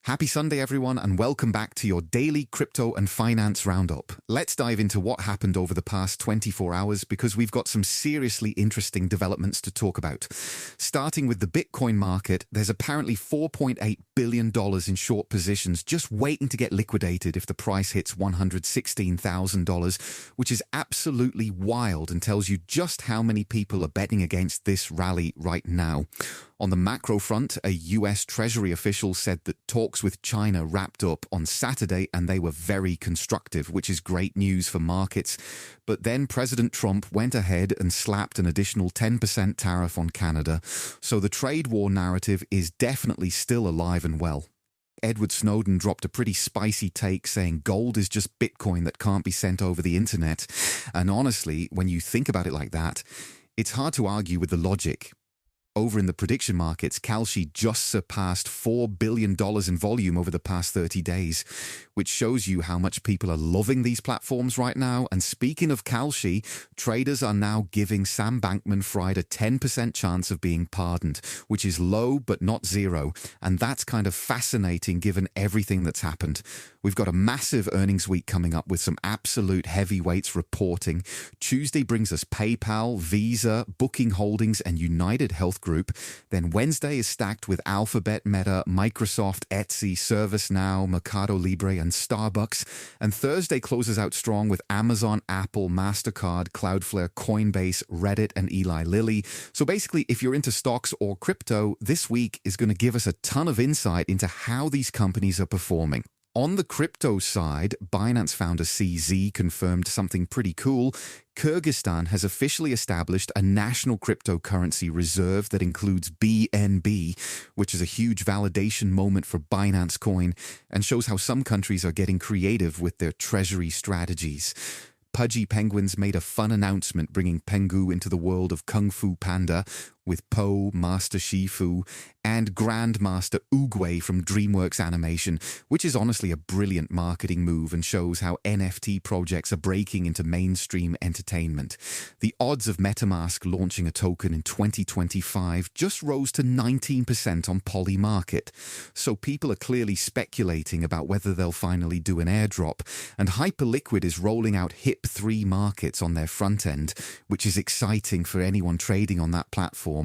Happy Sunday, everyone, and welcome back to your daily crypto and finance roundup. Let's dive into what happened over the past 24 hours because we've got some seriously interesting developments to talk about. Starting with the Bitcoin market, there's apparently $4.8 billion in short positions just waiting to get liquidated if the price hits $116,000, which is absolutely wild and tells you just how many people are betting against this rally right now. On the macro front, a US Treasury official said that talks with China wrapped up on Saturday and they were very constructive, which is great news for markets. But then President Trump went ahead and slapped an additional 10% tariff on Canada. So the trade war narrative is definitely still alive and well. Edward Snowden dropped a pretty spicy take saying gold is just Bitcoin that can't be sent over the internet. And honestly, when you think about it like that, it's hard to argue with the logic. Over in the prediction markets, Kalshi just surpassed $4 billion in volume over the past 30 days, which shows you how much people are loving these platforms right now. And speaking of Kalshi, traders are now giving Sam Bankman-Fried a 10% chance of being pardoned, which is low but not zero. And that's kind of fascinating given everything that's happened. We've got a massive earnings week coming up with some absolute heavyweights reporting. Tuesday brings us PayPal, Visa, Booking Holdings, and United Health Group. Then Wednesday is stacked with Alphabet, Meta, Microsoft, Etsy, ServiceNow, Mercado Libre, and StarBucks. And Thursday closes out strong with Amazon, Apple, MasterCard, Cloudflare, Coinbase, Reddit, and Eli Lilly. So basically, if you're into stocks or crypto, this week is going to give us a ton of insight into how these companies are performing. On the crypto side, Binance founder CZ confirmed something pretty cool. Kyrgyzstan has officially established a national cryptocurrency reserve that includes BNB, which is a huge validation moment for Binance Coin and shows how some countries are getting creative with their treasury strategies. Pudgy Penguins made a fun announcement bringing Pengu into the world of Kung Fu Panda with Po, Master Shifu, and Grandmaster Oogway from DreamWorks Animation, which is honestly a brilliant marketing move and shows how NFT projects are breaking into mainstream entertainment. The odds of MetaMask launching a token in 2025 just rose to 19% on Polymarket. So people are clearly speculating about whether they'll finally do an airdrop, and Hyperliquid is rolling out HIP-3 markets on their front end, which is exciting for anyone trading on that platform.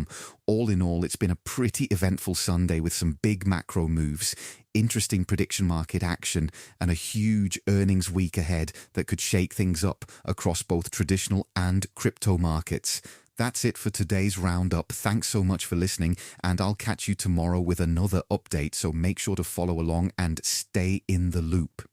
All in all, it's been a pretty eventful Sunday with some big macro moves, interesting prediction market action, and a huge earnings week ahead that could shake things up across both traditional and crypto markets. That's it for today's roundup. Thanks so much for listening, and I'll catch you tomorrow with another update, so make sure to follow along and stay in the loop.